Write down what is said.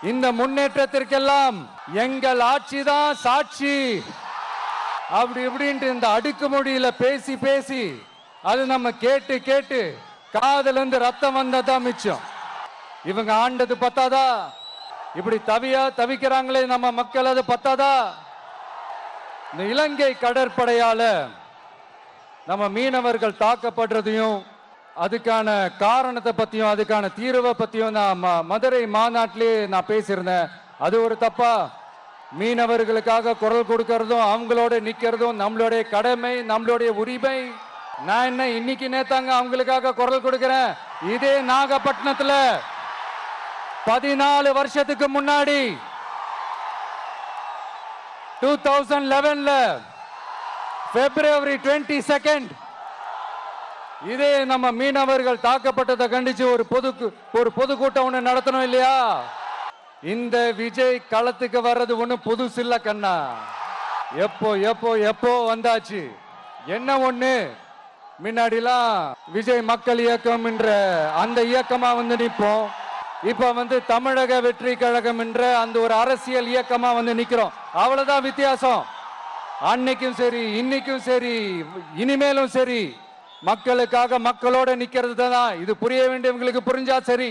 இந்த முன்னேற்றத்திற்கெல்லாம் எங்கள் ஆட்சி தான் சாட்சி. அப்படி இப்படின்ட்டு இந்த அடுக்குமொழியில பேசி பேசி அது நம்ம கேட்டு கேட்டு காதுல இருந்து ரத்தம் வந்ததான் மிச்சம். இவங்க ஆண்டது பத்தாதா? இப்படி தவிக்கிறாங்களே நம்ம மக்கள், அது பத்தாதா? இந்த இலங்கை கடற்படையால நம்ம மீனவர்கள் தாக்கப்படுறதையும் அதுக்கான காரணத்தை பத்தியும் அதுக்கான தீர்வை பத்தியும் நான் மதுரை மாநாட்டிலே நான் பேசியிருந்தேன். அது ஒரு தப்பா? மீனவர்களுக்காக குரல் கொடுக்கறதும் அவங்களோட நிக்கிறதும் நம்மளுடைய கடமை, நம்மளுடைய உரிமை. நான் என்ன இன்னைக்கு நேத்தாங்க அவங்களுக்காக குரல் கொடுக்கிறேன். இதே நாகப்பட்டினத்துல 14 வருஷத்துக்கு முன்னாடி 2011 February 22 இதே நம்ம மீனவர்கள் தாக்கப்பட்டதை கண்டிச்சு ஒரு பொதுக்கூட்டம் ஒண்ணு நடத்தணும் இல்லையா? இந்த விஜய் களத்துக்கு வர்றது ஒண்ணு புதுசு இல்ல கண்ணா. எப்போ எப்போ எப்போ வந்தாச்சு. என்ன ஒண்ணு, முன்னாடிலாம் விஜய் மக்கள் இயக்கம் என்ற அந்த இயக்கமா வந்து நிற்போம். இப்ப தமிழக வெற்றி கழகம் என்ற அந்த ஒரு அரசியல் இயக்கமா வந்து நிக்கிறோம். அவ்வளவுதான் வித்தியாசம். அன்னைக்கும் சரி, இன்னைக்கும் சரி, இனிமேலும் சரி, மக்களுக்காக மக்களோட நிக்கிறது தான். இது புரிய வேண்டியவங்களுக்கு புரிஞ்சா சரி.